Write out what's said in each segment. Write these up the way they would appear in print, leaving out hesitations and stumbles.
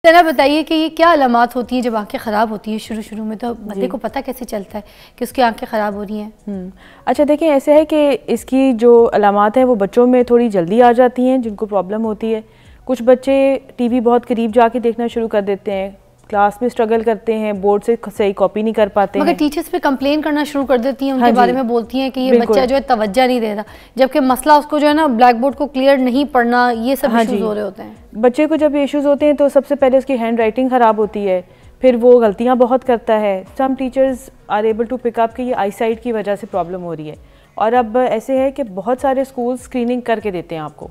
तना बताइए कि ये क्या अलामात होती हैं जब आंखें ख़राब होती हैं? शुरू में तो बंदे को पता कैसे चलता है कि उसकी आंखें ख़राब हो रही हैं? अच्छा देखिए, ऐसे है कि इसकी जो अलामात हैं वो बच्चों में थोड़ी जल्दी आ जाती हैं जिनको प्रॉब्लम होती है। कुछ बच्चे टीवी बहुत करीब जाके देखना शुरू कर देते हैं, क्लास में स्ट्रगल करते हैं, बोर्ड से सही कॉपी नहीं कर पाते मगर टीचर्स पे कंप्लेन करना शुरू कर देती हैं, उनके बारे में बोलती हैं कि ये बच्चा जो है तवज्जो नहीं दे रहा, जबकि मसला उसको जो है ना ब्लैक बोर्ड को क्लियर नहीं पढ़ना, ये सब इश्यूज हो रहे होते हैं। बच्चे को जब ये इश्यूज होते हैं तो सबसे पहले उसकी हैंड राइटिंग ख़राब होती है, फिर वो गलतियाँ बहुत करता है। Some teachers are able to pick up कि ये आई साइट की वजह से प्रॉब्लम हो रही है। और अब ऐसे है कि बहुत सारे स्कूल स्क्रीनिंग करके देते हैं आपको,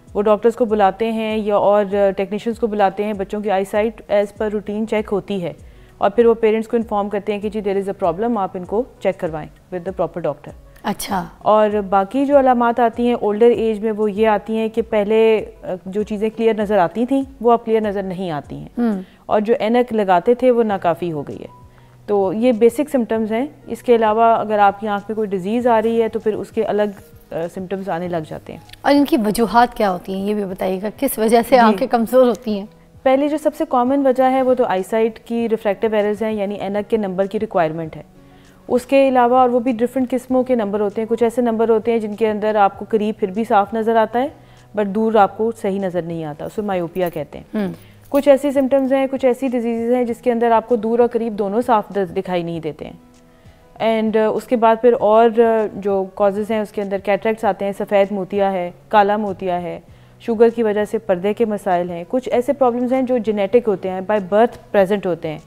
वो डॉक्टर्स को बुलाते हैं या और टेक्नीशियंस को बुलाते हैं, बच्चों की eye sight as per routine check होती है और फिर वो पेरेंट्स को इन्फॉर्म करते हैं कि जी देयर इज़ अ प्रॉब्लम, आप इनको चेक करवाएं विद द प्रॉपर डॉक्टर। अच्छा। और बाकी जो अलामात आती हैं ओल्डर एज में वो ये आती हैं कि पहले जो चीज़ें क्लियर नज़र आती थी वो अब क्लियर नज़र नहीं आती हैं, और जो ऐनक लगाते थे वो नाकाफ़ी हो गई है। तो ये बेसिक सिम्टम्स हैं। इसके अलावा अगर आपकी आँख में कोई डिजीज़ आ रही है तो फिर उसके अलग सिम्टम्स आने लग जाते हैं। और इनकी वजूहात क्या होती हैं ये भी बताइएगा, किस वजह से आंखें कमज़ोर होती हैं? पहले जो सबसे कॉमन वजह है वो तो आई साइट की रिफ्रैक्टिव एरर्स हैं, यानी ऐनक के नंबर की रिक्वायरमेंट है। उसके अलावा और वो भी डिफरेंट किस्मों के नंबर होते हैं। कुछ ऐसे नंबर होते हैं जिनके अंदर आपको करीब फिर भी साफ नज़र आता है बट दूर आपको सही नज़र नहीं आता, उसे मायोपिया कहते हैं। कुछ ऐसी सिम्टम्स हैं, कुछ ऐसी डिजीज़ हैं जिसके अंदर आपको दूर और करीब दोनों साफ दिखाई नहीं देते हैं। एंड उसके बाद फिर और जो कॉजेज़ हैं उसके अंदर कैटरेक्ट्स आते हैं, सफ़ेद मोतिया है, काला मोतिया है, शुगर की वजह से पर्दे के मसाइल हैं। कुछ ऐसे प्रॉब्लम्स हैं जो जेनेटिक होते हैं, बाय बर्थ प्रेजेंट होते हैं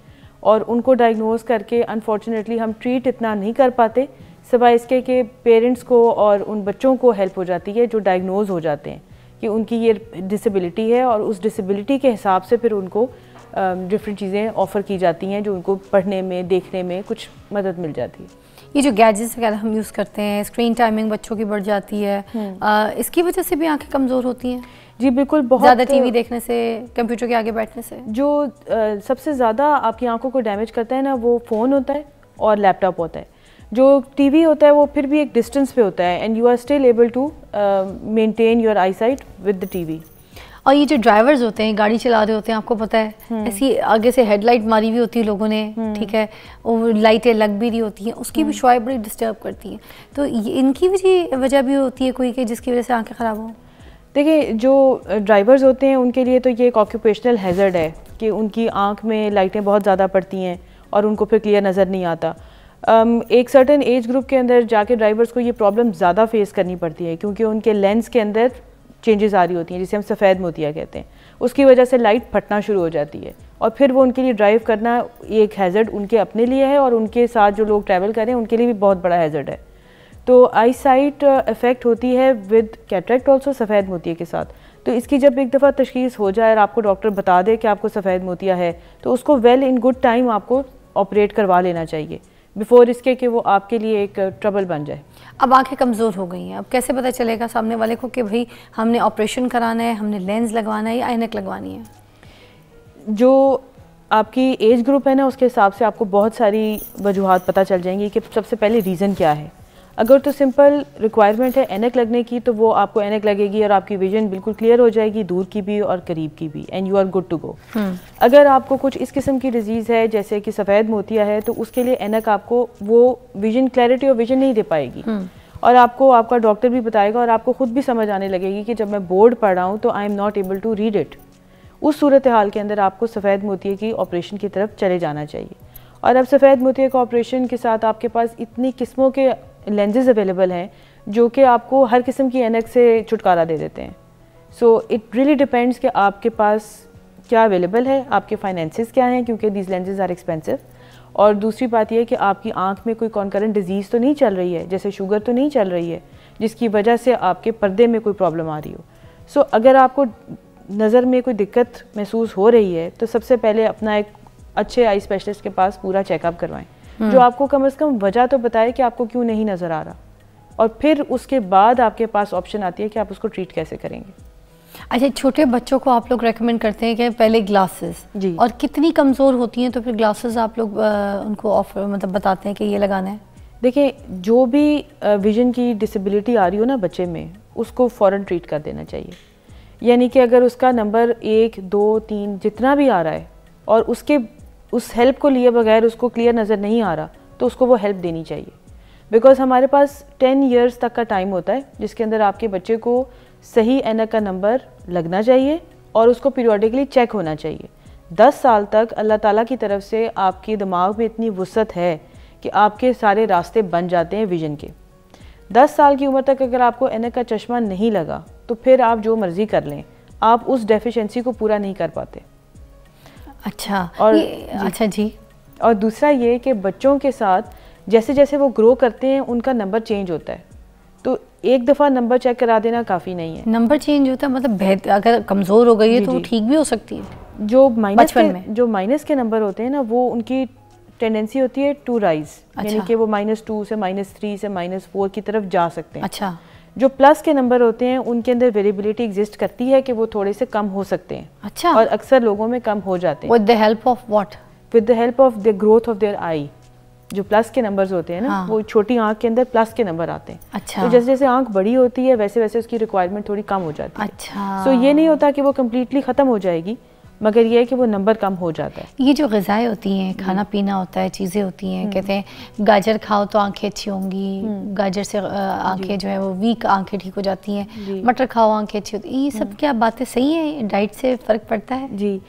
और उनको डायग्नोज करके अनफॉर्चुनेटली हम ट्रीट इतना नहीं कर पाते, सिवाय इसके कि पेरेंट्स को और उन बच्चों को हेल्प हो जाती है जो डायग्नोज हो जाते हैं कि उनकी ये डिसेबिलिटी है, और उस डिसेबिलिटी के हिसाब से फिर उनको डिफरेंट चीज़ें ऑफ़र की जाती हैं जो उनको पढ़ने में, देखने में कुछ मदद मिल जाती है। ये जो गैजेट्स वगैरह हम यूज़ करते हैं, स्क्रीन टाइमिंग बच्चों की बढ़ जाती है, इसकी वजह से भी आंखें कमज़ोर होती हैं? जी बिल्कुल, बहुत ज़्यादा टीवी देखने से, कंप्यूटर के आगे बैठने से। जो सबसे ज़्यादा आपकी आंखों को डैमेज करता है ना, वो फ़ोन होता है और लैपटॉप होता है। जो टीवी होता है वो फिर भी एक डिस्टेंस पे होता है and you are still able to maintain your eyesight with the TV. और ये जो ड्राइवर्स होते हैं, गाड़ी चला रहे होते हैं, आपको पता है ऐसी आगे से हेडलाइट मारी हुई होती है लोगों ने, ठीक है, और लाइटें लग भी रही होती हैं, उसकी भी शुआएं बड़ी डिस्टर्ब करती हैं। तो इनकी वजह भी होती है कोई कि जिसकी वजह से आंखें ख़राब हों? देखिए, जो ड्राइवर्स होते हैं उनके लिए तो ये एक ऑक्यूपेशनल हैज़र्ड है कि उनकी आँख में लाइटें बहुत ज़्यादा पड़ती हैं और उनको फिर क्लियर नज़र नहीं आता। एक सर्टेन एज ग्रुप के अंदर जाके ड्राइवर्स को ये प्रॉब्लम ज़्यादा फेस करनी पड़ती है क्योंकि उनके लेंस के अंदर चेंजेस आ रही होती हैं, जिसे हम सफ़ेद मोतिया कहते हैं। उसकी वजह से लाइट फटना शुरू हो जाती है और फिर वो उनके लिए ड्राइव करना एक हैज़र्ड उनके अपने लिए है और उनके साथ जो लोग ट्रैवल करें उनके लिए भी बहुत बड़ा हैज़र्ड है। तो आई साइट इफ़ेक्ट होती है विद कैटरेक्ट ऑल्सो, सफ़ेद मोतिया के साथ। तो इसकी जब एक दफ़ा तशख़ीस हो जाए और आपको डॉक्टर बता दे कि आपको सफ़ेद मोतिया है तो उसको वेल इन गुड टाइम आपको ऑपरेट करवा लेना चाहिए बिफोर इसके कि वो आपके लिए एक ट्रबल बन जाए। अब आंखें कमज़ोर हो गई हैं, अब कैसे पता चलेगा सामने वाले को कि भाई हमने ऑपरेशन कराना है, हमने लेंस लगवाना है या ऐनक लगवानी है? जो आपकी एज ग्रुप है ना, उसके हिसाब से आपको बहुत सारी वजूहात पता चल जाएंगी कि सबसे पहले रीज़न क्या है। अगर तो सिंपल रिक्वायरमेंट है ऐनक लगने की तो वो आपको ऐनक लगेगी और आपकी विजन बिल्कुल क्लियर हो जाएगी, दूर की भी और करीब की भी, and you are good to go. अगर आपको कुछ इस किस्म की डिजीज़ है जैसे कि सफ़ेद मोतिया है तो उसके लिए ऐनक आपको वो विजन क्लैरिटी और विजन नहीं दे पाएगी और आपको आपका डॉक्टर भी बताएगा और आपको खुद भी समझ आने लगेगी कि जब मैं बोर्ड पढ़ रहा हूँ तो I am not able to read it. उस सूरत हाल के अंदर आपको सफ़ेद मोतिया की ऑपरेशन की तरफ चले जाना चाहिए। और अब सफ़ेद मोतिया के ऑपरेशन के साथ आपके पास इतनी किस्मों के लेंसेज अवेलेबल हैं जो कि आपको हर किस्म की ऐनक से छुटकारा दे देते हैं। सो इट रियली डिपेंड्स कि आपके पास क्या अवेलेबल है, आपके फाइनेंसेस क्या हैं, क्योंकि दीज लेंसेज आर एक्सपेंसिव। और दूसरी बात यह है कि आपकी आंख में कोई कॉन्करेंट डिजीज़ तो नहीं चल रही है, जैसे शुगर तो नहीं चल रही है जिसकी वजह से आपके पर्दे में कोई प्रॉब्लम आ रही हो। सो अगर आपको नज़र में कोई दिक्कत महसूस हो रही है तो सबसे पहले अपना एक अच्छे आई स्पेशलिस्ट के पास पूरा चेकअप करवाएं जो आपको कम से कम वजह तो बताए कि आपको क्यों नहीं नज़र आ रहा, और फिर उसके बाद आपके पास ऑप्शन आती है कि आप उसको ट्रीट कैसे करेंगे। अच्छा, छोटे बच्चों को आप लोग रेकमेंड करते हैं कि पहले ग्लासेस जी, और कितनी कमज़ोर होती हैं तो फिर ग्लासेस आप लोग उनको ऑफर मतलब बताते हैं कि ये लगाना है? देखिए, जो भी विजन की डिसेबिलिटी आ रही हो ना बच्चे में, उसको फ़ौरन ट्रीट कर देना चाहिए। यानी कि अगर उसका नंबर 1, 2, 3 जितना भी आ रहा है और उसके उस हेल्प को लिए बगैर उसको क्लियर नज़र नहीं आ रहा, तो उसको वो हेल्प देनी चाहिए। बिकॉज हमारे पास 10 इयर्स तक का टाइम होता है जिसके अंदर आपके बच्चे को सही ऐनक का नंबर लगना चाहिए और उसको पीरियडिकली चेक होना चाहिए। 10 साल तक अल्लाह ताला की तरफ से आपके दिमाग में इतनी वुसअत है कि आपके सारे रास्ते बन जाते हैं विजन के। 10 साल की उम्र तक अगर आपको ऐनक का चश्मा नहीं लगा तो फिर आप जो मर्ज़ी कर लें, आप उस डेफिशिएंसी को पूरा नहीं कर पाते। अच्छा, और अच्छा जी। और दूसरा ये कि बच्चों के साथ जैसे जैसे वो ग्रो करते हैं उनका नंबर चेंज होता है, तो एक दफ़ा नंबर चेक करा देना काफ़ी नहीं है। नंबर चेंज होता है मतलब अगर कमज़ोर हो गई है तो वो ठीक भी हो सकती है। जो माइनस के नंबर होते हैं ना, वो उनकी टेंडेंसी होती है टू राइज, यानी कि वो -2 से -3 से -4 की तरफ जा सकते हैं। अच्छा। जो प्लस के नंबर होते हैं उनके अंदर वेरिएबिलिटी एग्जिस्ट करती है कि वो थोड़े से कम हो सकते हैं। अच्छा। और अक्सर लोगों में कम हो जाते हैं। With the help of what? With the help of the growth of their eye. जो प्लस के नंबर्स होते हैं ना, वो छोटी आंख के अंदर प्लस के नंबर आते हैं। अच्छा। तो जैसे जैसे आंख बड़ी होती है वैसे वैसे उसकी रिक्वायरमेंट थोड़ी कम हो जाती है। अच्छा। सो ये नहीं होता कि वो कम्प्लीटली ख़त्म हो जाएगी, मगर ये है कि वो नंबर कम हो जाता है। ये जो ग़िज़ाएँ होती हैं, खाना पीना होता है, चीज़ें होती हैं, कहते हैं गाजर खाओ तो आंखें अच्छी होंगी, गाजर से आंखें जो है वो वीक आंखें ठीक हो जाती हैं, मटर खाओ आंखें अच्छी होती हैं, ये सब क्या बातें सही हैं? डाइट से फ़र्क पड़ता है? जी।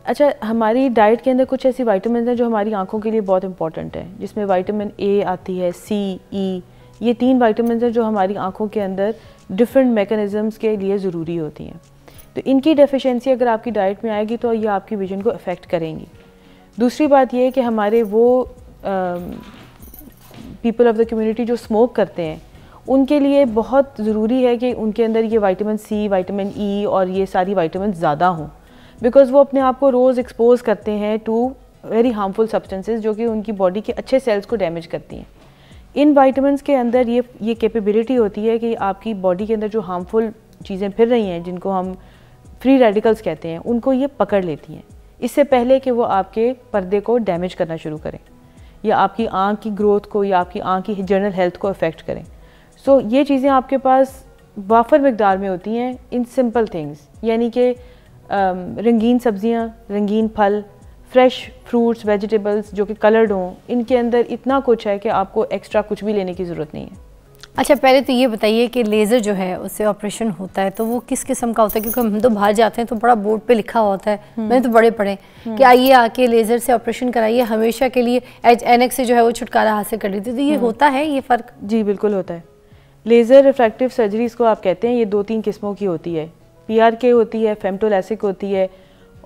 अच्छा, हमारी डाइट के अंदर कुछ ऐसी वाइटामिन हैं जो हमारी आंखों के लिए बहुत इंपॉर्टेंट है, जिसमें विटामिन ए आती है, सी, ई, ये 3 वाइटामिन हैं जो हमारी आंखों के अंदर डिफरेंट मैकेनिज़म्स के लिए ज़रूरी होती हैं। तो इनकी डेफिशिएंसी अगर आपकी डाइट में आएगी तो ये आपकी विजन को अफेक्ट करेंगी। दूसरी बात ये है कि हमारे वो पीपल ऑफ द कम्युनिटी जो स्मोक करते हैं उनके लिए बहुत ज़रूरी है कि उनके अंदर ये विटामिन सी, विटामिन ई और ये सारी विटामिन ज़्यादा हों, बिकॉज़ वो अपने आप को रोज़ एक्सपोज करते हैं टू वेरी हार्मफुल सब्सटेंसेस जो कि उनकी बॉडी के अच्छे सेल्स को डैमेज करती हैं। इन विटामिन्स के अंदर ये कैपेबिलिटी होती है कि आपकी बॉडी के अंदर जो हार्मफुल चीज़ें फिर रही हैं, जिनको हम फ्री रेडिकल्स कहते हैं, उनको ये पकड़ लेती हैं इससे पहले कि वो आपके पर्दे को डैमेज करना शुरू करें या आपकी आँख की ग्रोथ को या आपकी आँख की जनरल हेल्थ को अफेक्ट करें। सो ये चीज़ें आपके पास वाफर मिकदार में होती हैं इन सिंपल थिंग्स, यानी कि रंगीन सब्जियां, रंगीन फल, फ्रेश फ्रूट्स, वेजिटेबल्स जो कि कलर्ड हों, इनके अंदर इतना कुछ है कि आपको एक्स्ट्रा कुछ भी लेने की ज़रूरत नहीं है। अच्छा, पहले तो ये बताइए कि लेज़र जो है उससे ऑपरेशन होता है तो वो किस किस्म का होता है? क्योंकि हम तो बाहर जाते हैं तो बड़ा बोर्ड पे लिखा होता है, मैंने तो बड़े पढ़े कि आइए आके लेज़र से ऑपरेशन कराइए, हमेशा के लिए ऐनक से जो है वो छुटकारा हासिल कर लेते। तो ये होता है ये फ़र्क? जी बिल्कुल होता है। लेज़र रिफ्रैक्टिव सर्जरी इसको आप कहते हैं, ये 2-3 किस्मों की होती है। PRK होती है, फेमटोलैसिक होती है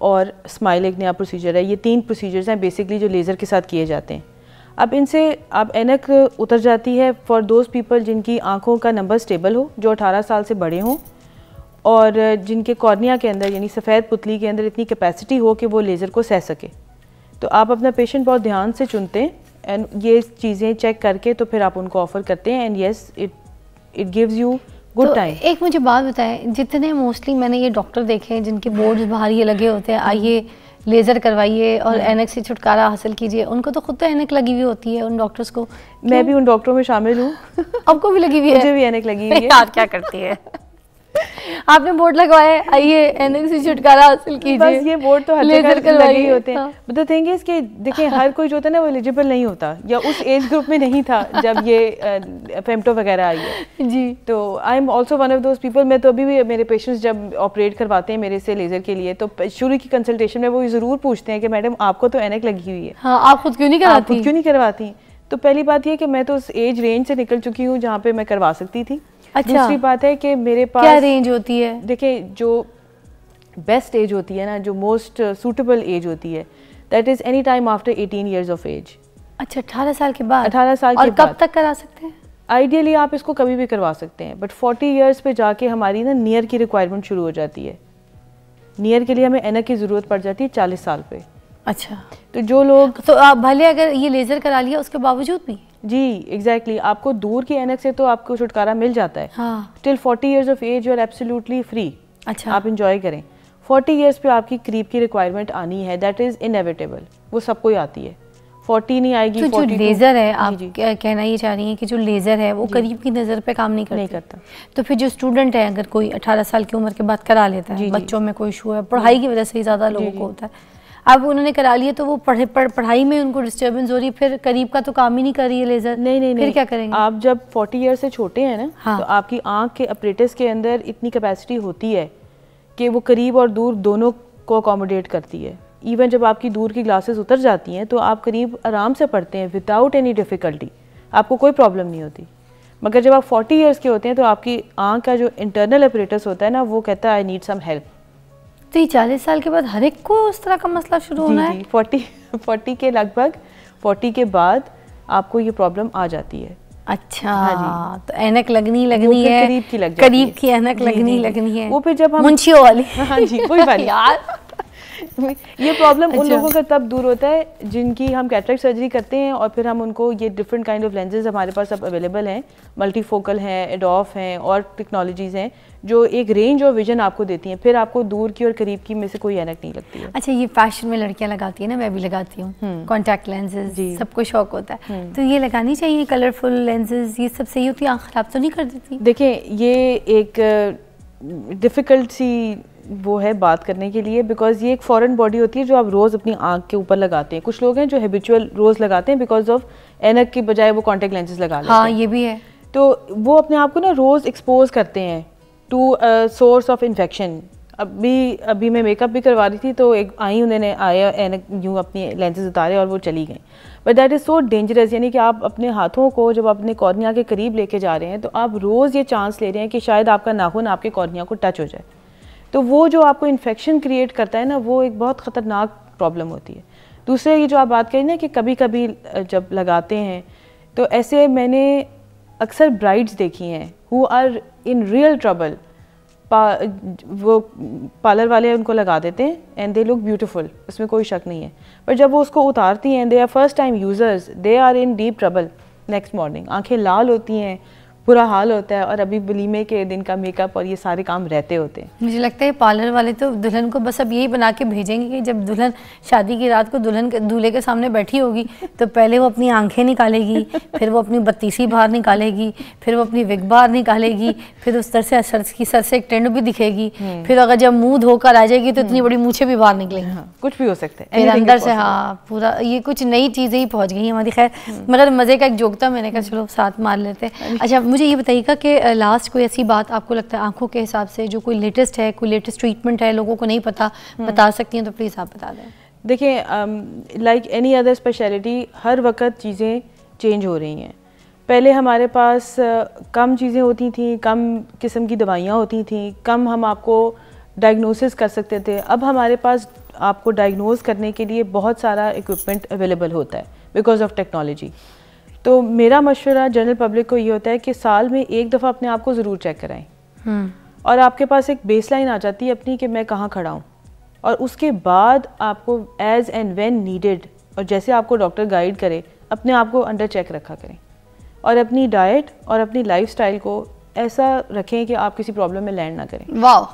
और स्माइल एक नया प्रोसीजर है। ये 3 प्रोसीजर्स हैं बेसिकली जो लेज़र के साथ किए जाते हैं। अब इनसे अब ऐनक उतर जाती है फॉर दोज पीपल जिनकी आंखों का नंबर स्टेबल हो, जो 18 साल से बड़े हों और जिनके कॉर्निया के अंदर यानी सफ़ेद पुतली के अंदर इतनी कैपेसिटी हो कि वो लेज़र को सह सके। तो आप अपना पेशेंट बहुत ध्यान से चुनते हैं एंड ये चीज़ें चेक करके तो फिर आप उनको ऑफ़र करते हैं and yes it gives you good time. एक मुझे बात बताएं, जितने मोस्टली मैंने ये डॉक्टर देखे हैं जिनके बोर्ड्स बाहर ये लगे होते हैं, आइए लेज़र करवाइए और ऐनक से छुटकारा हासिल कीजिए, उनको तो खुद तो ऐनक लगी हुई होती है उन डॉक्टर्स को। मैं भी उन डॉक्टरों में शामिल हूँ। आपको भी लगी हुई है? मुझे भी ऐनक लगी हुई है। यार क्या करती है आपने बोर्ड लगवाया है, आइए ऐनक से छुटकारा हासिल कीजिए। बस ये बोर्ड तो हर जगह लगे ही होते हैं। बट द थिंग इज कि देखिए हर कोई जो होता है ना वो एलिजिबल नहीं होता या उस एज ग्रुप में नहीं था जब ये फेमटो वगैरह आई है जी। तो I am also one of those people. मैं तो अभी भी मेरे पेशेंट्स जब ऑपरेट करवाते हैं मेरे से लेज़र के लिए तो शुरू की कंसल्टेशन में वो ज़रूर पूछते हैं कि मैडम आपको तो ऐनक लगी हुई है, हाँ, आप खुद क्यों नहीं करवाती? खुद क्यों नहीं करवाती? तो पहली बात ये कि मैं तो उस एज रेंज से निकल चुकी हूँ जहाँ पे मैं करवा सकती थी। अच्छा। दूसरी बात है कि मेरे पास क्या रेंज होती है? देखिए जो बेस्ट एज होती है ना, जो मोस्ट सूटेबल एज होती है, that is any time after 18 years of age. अच्छा, 18 साल के बाद? 18 साल और के बाद। कब तक करा सकते हैं? आइडियली आप इसको कभी भी करवा सकते हैं, बट 40 ईयर्स पे जाके हमारी ना नियर की रिक्वायरमेंट शुरू हो जाती है। नियर के लिए हमें ऐनक की ज़रूरत पड़ जाती है 40 साल पे। अच्छा, तो जो लोग तो आप भले अगर ये लेज़र करा लिया उसके बावजूद भी? जी एग्जैक्टली आपको दूर की ऐनक से तो आपको छुटकारा मिल जाता है। हाँ। Till 40 years of age you are absolutely free. अच्छा, आप इंजॉय करें। 40 ईयर्स पे आपकी करीब की रिक्वायरमेंट आनी है, दैट इज़ इनएविटेबल, वो सबको ही आती है। 40 नहीं आएगी। तो जो लेज़र है, आप क्या कहना ये चाह रही हैं कि जो लेज़र है वो करीब की नज़र पे काम नहीं करता। तो फिर जो स्टूडेंट है, अगर कोई 18 साल की उम्र के बाद करा लेता है, बच्चों में कोई इशू है, पढ़ाई की वजह से ही ज़्यादा लोगों को होता है, अब उन्होंने करा लिया तो वो पढ़ाई में उनको डिस्टर्बेंस हो रही है, फिर करीब का तो काम ही नहीं कर रही है लेज़र। नहीं, फिर क्या करेंगे? आप जब 40 ईयर से छोटे हैं ना, हाँ, तो आपकी आँख के अपरेटस के अंदर इतनी कैपेसिटी होती है कि वो करीब और दूर दोनों को अकोमोडेट करती है। इवन जब आपकी दूर की ग्लासेस उतर जाती हैं तो आप करीब आराम से पढ़ते हैं विदाउट एनी डिफ़िकल्टी, आपको कोई प्रॉब्लम नहीं होती। मगर जब आप 40 ईयर्स के होते हैं तो आपकी आँख का जो इंटरनल अपरेटस होता है ना, वो कहता है आई नीड सम हेल्प। तो ये 40 साल के बाद हर एक को उस तरह का मसला शुरू होना है? 40 के लगभग, 40 के बाद आपको ये प्रॉब्लम आ जाती है। अच्छा, हाँ, तो ऐनक लगनी है, करीब की लग जाती करीब की ऐनक लगनी है, वो फिर जब हम मुंशियों वाली। हाँ जी, वही वाली यार। ये प्रॉब्लम उन लोगों का तब दूर होता है जिनकी हम कैटरेक्ट सर्जरी करते हैं और फिर हम उनको ये डिफरेंट काइंड ऑफ लेंसेज हमारे पास अब अवेलेबल हैं, मल्टीफोकल हैं, एडॉफ हैं और टेक्नोलॉजीज़ हैं जो एक रेंज ऑफ विजन आपको देती हैं, फिर आपको दूर की और करीब की में से कोई ऐनक नहीं लगती है। अच्छा, ये फैशन में लड़कियां लगाती है ना, मैं भी लगाती हूँ कॉन्टैक्ट लेंसेज, सबको शौक होता है, तो ये लगानी चाहिए कलरफुल लेंसेज, ये सब सही होती है, आँख खराब तो नहीं कर देती? देखिए, ये एक डिफ़िकल्ट सी वो है बात करने के लिए, बिकॉज ये एक फॉरेन बॉडी होती है जो आप रोज़ अपनी आँख के ऊपर लगाते हैं। कुछ लोग हैं जो हैबिचुअल रोज़ लगाते हैं बिकॉज ऑफ ऐनक की बजाय वो कॉन्टैक्ट लेंसेज लगा लेते हैं। हाँ, ये भी है। तो वो अपने आप को ना रोज़ एक्सपोज करते हैं टू सोर्स ऑफ इन्फेक्शन। अभी मैं मेकअप भी करवा रही थी तो एक आई, उन्होंने आया ऐनक यूँ अपनी लेंसेज उतारे और वो चली गई। But that is so dangerous, यानी कि आप अपने हाथों को जब अपने कॉर्निया के करीब लेके जा रहे हैं तो आप रोज़ ये चांस ले रहे हैं कि शायद आपका नाखून आपके कॉर्निया को टच हो जाए, तो वो जो आपको इन्फेक्शन क्रिएट करता है ना, वो एक बहुत ख़तरनाक प्रॉब्लम होती है। दूसरे ये जो आप बात करें ना कि कभी कभी जब लगाते हैं तो ऐसे मैंने अक्सर ब्राइड्स देखी हैं who are in real trouble. वो पार्लर वाले उनको लगा देते हैं एंड दे लुक ब्यूटीफुल, उसमें कोई शक नहीं है, पर जब वो उसको उतारती हैं, they are first time users, they are in deep trouble next morning. आंखें लाल होती हैं, बुरा हाल होता है, और अभी वलीमे के दिन का मेकअप और ये सारे काम रहते होते हैं। मुझे लगता है पार्लर वाले तो दुल्हन को बस अब यही बना के भेजेंगे कि जब दुल्हन शादी की रात को दूल्हे के सामने बैठी होगी तो पहले वो अपनी आंखें निकालेगी, फिर वो अपनी बत्तीसी बाहर निकालेगी, फिर वो अपनी विग बाहर निकालेगी, फिर उस तरह से सर से एक टेंड भी दिखेगी, फिर अगर जब मुंह धोकर आ जाएगी तो इतनी बड़ी मूछें भी बाहर निकलेंगी। हाँ, कुछ भी हो सकता है फिर अंदर से। हाँ, पूरा ये कुछ नई चीज़ें ही पहुँच गई हमारी। खैर, मगर मज़े का एक जोक था, मैंने कहा चलो साथ मार लेते हैं। अच्छा, मुझे ये बताइएगा कि लास्ट कोई ऐसी बात आपको लगता है आंखों के हिसाब से जो कोई लेटेस्ट है, कोई लेटेस्ट ट्रीटमेंट है, लोगों को नहीं पता, बता सकती हैं तो प्लीज़ आप बता दें। देखिए, लाइक एनी अदर स्पेशलिटी, हर वक्त चीज़ें चेंज हो रही हैं। पहले हमारे पास कम चीज़ें होती थी, कम किस्म की दवाइयाँ होती थी, कम हम आपको डायग्नोसिस कर सकते थे। अब हमारे पास आपको डायग्नोज करने के लिए बहुत सारा इक्विपमेंट अवेलेबल होता है बिकॉज ऑफ टेक्नोलॉजी। तो मेरा मशवरा जनरल पब्लिक को ये होता है कि साल में एक दफ़ा अपने आप को ज़रूर चेक कराएं, और आपके पास एक बेसलाइन आ जाती है अपनी कि मैं कहाँ खड़ा हूँ, और उसके बाद आपको एज़ एंड व्हेन नीडेड और जैसे आपको डॉक्टर गाइड करे अपने आप को अंडर चेक रखा करें, और अपनी डाइट और अपनी लाइफस्टाइल को ऐसा रखें कि आप किसी प्रॉब्लम में लैंड ना करें। वाह।